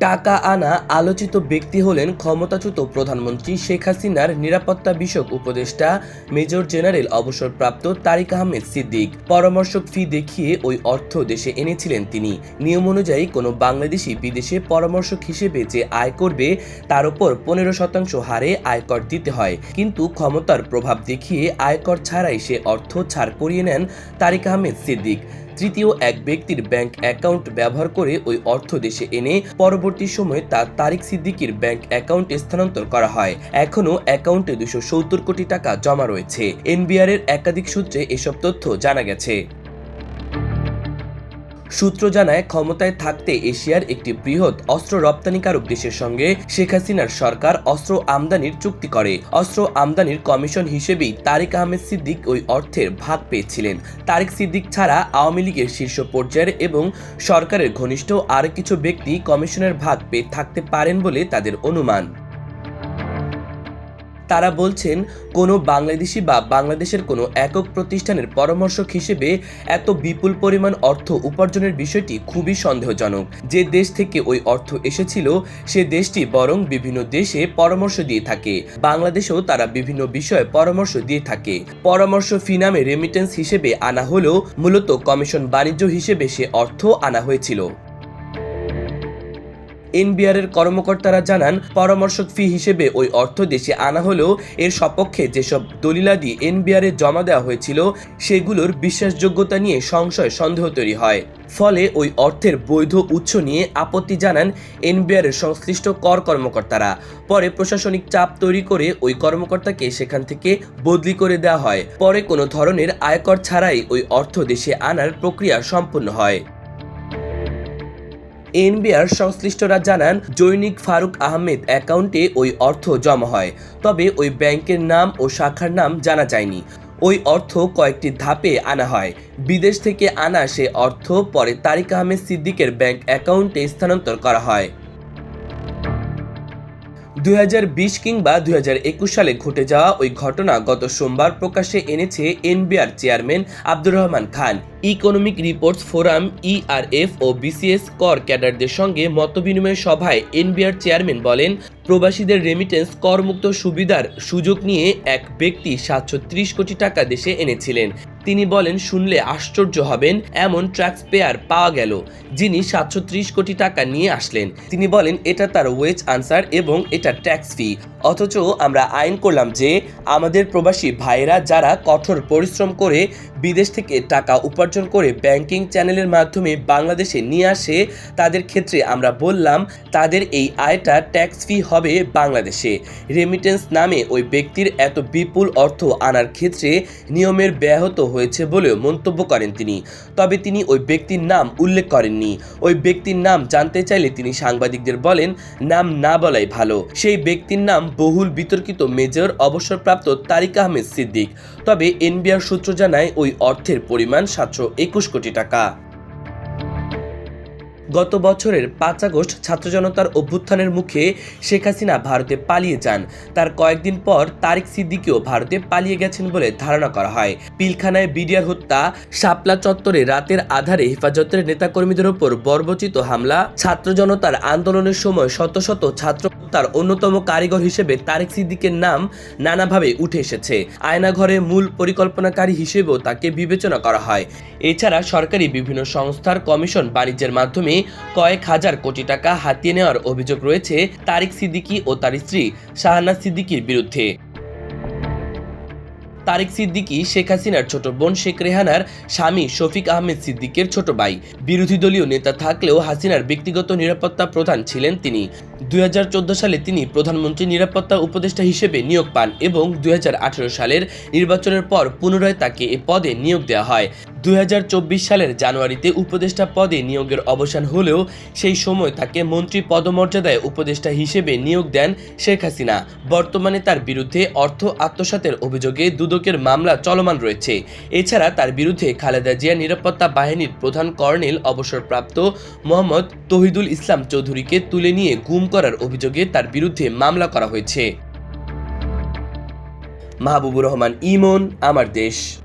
টাকা আনা আলোচিত ব্যক্তি হলেন ক্ষমতাচ্যুত প্রধানমন্ত্রী শেখ হাসিনার নিরাপত্তা বিষয়ক উপদেষ্টা মেজর জেনারেল অবসরপ্রাপ্ত তারিক আহমেদ সিদ্দিক। পরামর্শক ফি দেখিয়ে ওই অর্থ দেশে এনেছিলেন তিনি। নিয়ম অনুযায়ী কোনো বাংলাদেশি বিদেশে পরামর্শক হিসেবে যে আয় করবে তার উপর 15% হারে আয়কর দিতে হয়, কিন্তু ক্ষমতার প্রভাব দেখিয়ে আয়কর ছাড়াই সে অর্থ ছাড় করিয়ে নেন তারিক আহমেদ সিদ্দিক। তৃতীয় এক ব্যক্তির ব্যাংক অ্যাকাউন্ট ব্যবহার করে ওই অর্থ দেশে এনে পরবর্তী সময়ে তা তারিক সিদ্দিকীর ব্যাংক অ্যাকাউন্টে স্থানান্তর করা হয়। এখনও অ্যাকাউন্টে 270 কোটি টাকা জমা রয়েছে। এনবিআর-এর একাধিক সূত্রে এসব তথ্য জানা গেছে। সূত্র জানায়, ক্ষমতায় থাকতে এশিয়ার একটি বৃহৎ অস্ত্র রপ্তানিকারক দেশের সঙ্গে শেখ হাসিনার সরকার অস্ত্র আমদানির চুক্তি করে। অস্ত্র আমদানির কমিশন হিসেবেই তারিক আহমেদ সিদ্দিক ওই অর্থের ভাগ পেয়েছিলেন। তারিক সিদ্দিক ছাড়া আওয়ামী লীগের শীর্ষ পর্যায়ের এবং সরকারের ঘনিষ্ঠ আরও কিছু ব্যক্তি কমিশনের ভাগ পেয়ে থাকতে পারেন বলে তাদের অনুমান। তারা বলছেন, কোনো বাংলাদেশি বা বাংলাদেশের কোনো একক প্রতিষ্ঠানের পরামর্শক হিসেবে এত বিপুল পরিমাণ অর্থ উপার্জনের বিষয়টি খুবই সন্দেহজনক। যে দেশ থেকে ওই অর্থ এসেছিল সে দেশটি বরং বিভিন্ন দেশে পরামর্শ দিয়ে থাকে। বাংলাদেশেও তারা বিভিন্ন বিষয়ে পরামর্শ দিয়ে থাকে। পরামর্শ ফি নামে রেমিটেন্স হিসেবে আনা হলেও মূলত কমিশন বাণিজ্য হিসেবে সে অর্থ আনা হয়েছিল। এনবিআর-এর কর্মকর্তারা জানান, পরামর্শক ফি হিসেবে ওই অর্থ দেশে আনা হলেও এর সপক্ষে যেসব দলিলাদি এনবিআর-এ জমা দেওয়া হয়েছিল সেগুলোর বিশ্বাসযোগ্যতা নিয়ে সংশয় সন্দেহ তৈরি হয়। ফলে ওই অর্থের বৈধ উৎস নিয়ে আপত্তি জানান এনবিআর-এর সংশ্লিষ্ট কর্মকর্তারা। পরে প্রশাসনিক চাপ তৈরি করে ওই কর্মকর্তাকে সেখান থেকে বদলি করে দেওয়া হয়। পরে কোনো ধরনের আয়কর ছাড়াই ওই অর্থ দেশে আনার প্রক্রিয়া সম্পন্ন হয়। এনবিআর সংশ্লিষ্টরা জানান, জৈনিক ফারুক আহমেদ অ্যাকাউন্টে ওই অর্থ জমা হয়, তবে ওই ব্যাংকের নাম ও শাখার নাম জানা যায়নি। ওই অর্থ কয়েকটি ধাপে আনা হয়। বিদেশ থেকে আনা সে অর্থ পরে তারিক আহমেদ সিদ্দিকের ব্যাংক অ্যাকাউন্টে স্থানান্তর করা হয়। 2020 কিংবা 2021 সালে ঘটে যাওয়া ওই ঘটনা গত সোমবার প্রকাশ্যে এনেছে NBR chairman Abdur Rahman Khan. Economic reports forum ERF ও বিসিএস কর ক্যাডারদের সঙ্গে মতবিনিময় সভায় এনবিআর চেয়ারম্যান বলেন, প্রবাসীদের রেমিটেন্স করমুক্ত সুবিধার সুযোগ নিয়ে এক ব্যক্তি 730 কোটি টাকা দেশে এনেছিলেন। তিনি বলেন, শুনলে আশ্চর্য হবেন, এমন ট্যাক্স পেয়ার পাওয়া গেল যিনি 730 কোটি টাকা নিয়ে আসলেন। তিনি বলেন, এটা তার ওয়েজ আনসার এবং এটা ট্যাক্স ফি। অথচ আমরা আইন করলাম যে আমাদের প্রবাসী ভাইয়েরা যারা কঠোর পরিশ্রম করে বিদেশ থেকে টাকা উপার্জন করে ব্যাংকিং চ্যানেলের মাধ্যমে বাংলাদেশে নিয়ে আসে, তাদের ক্ষেত্রে আমরা বললাম তাদের এই আয়টা ট্যাক্স ফি হবে বাংলাদেশে। রেমিটেন্স নামে ওই ব্যক্তির এত বিপুল অর্থ আনার ক্ষেত্রে নিয়মের ব্যাহত হয়েছে বলেও মন্তব্য করেন তিনি। তবে তিনি ওই ব্যক্তির নাম উল্লেখ করেননি। ওই ব্যক্তির নাম জানতে চাইলে তিনি সাংবাদিকদের বলেন, নাম না বলাই ভালো। সেই ব্যক্তির নাম বহুল বিতর্কিত মেজর অবসরপ্রাপ্ত তারিক আহমেদ সিদ্দিক। তবে এনবিআর সূত্র জানায়, ওই অর্থের পরিমাণ 721 কোটি টাকা। গত বছরের 5 আগস্ট ছাত্র জনতার অভ্যুত্থানের মুখে শেখ হাসিনা ভারতে পালিয়ে যান। তার কয়েকদিন পর তারিক সিদ্দিকীও ভারতে পালিয়ে গেছেন বলে ধারণা করা হয়। পিলখানায় বিডিআর হত্যা, শাপলা চত্বরে রাতের আধারে হেফাজতের নেতাকর্মীদের ওপর বর্বরচিত হামলা, ছাত্র জনতার আন্দোলনের সময় শত শত ছাত্র হত্যার অন্যতম কারিগর হিসেবে তারিক সিদ্দিকের নাম নানাভাবে উঠে এসেছে। আয়নাঘরে মূল পরিকল্পনাকারী হিসেবেও তাকে বিবেচনা করা হয়। এছাড়া সরকারি বিভিন্ন সংস্থার কমিশন বাণিজ্যের মাধ্যমে কয়েক হাজার কোটি টাকা হাতিয়ে নেওয়ার অভিযোগ রয়েছে তারিক সিদ্দিকী ও তার স্ত্রী শাহানাজ সিদ্দিকীর বিরুদ্ধে। তারিক সিদ্দিকী শেখ হাসিনার ছোট বোন শেখ রেহানার স্বামী শফিক আহমেদ সিদ্দিকের ছোট ভাই। বিরোধী দলীয় নেতা থাকলেও হাসিনার ব্যক্তিগত নিরাপত্তা প্রধান ছিলেন তিনি। 2014 সালে তিনি প্রধানমন্ত্রী নিরাপত্তা উপদেষ্টা হিসেবে নিয়োগ পান এবং 2018 সালের নির্বাচনের পর পুনরায় তাকে এ পদে নিয়োগ দেওয়া হয়। 2024 সালের জানুয়ারিতে উপদেষ্টা পদে নিয়োগের অবসান হলেও সেই সময় তাকে মন্ত্রী পদমর্যাদায় উপদেষ্টা হিসেবে নিয়োগ দেন শেখ হাসিনা। বর্তমানে তার বিরুদ্ধে অর্থ আত্মসাতের অভিযোগে দুদকের মামলা চলমান রয়েছে। এছাড়া তার বিরুদ্ধে খালেদা জিয়া নিরাপত্তা বাহিনীর প্রধান কর্নেল অবসরপ্রাপ্ত মোহাম্মদ তৌহিদুল ইসলাম চৌধুরীকে তুলে নিয়ে গুম করার অভিযোগে তার বিরুদ্ধে মামলা করা হয়েছে। মাহবুবুর রহমান ইমন, আমার দেশ।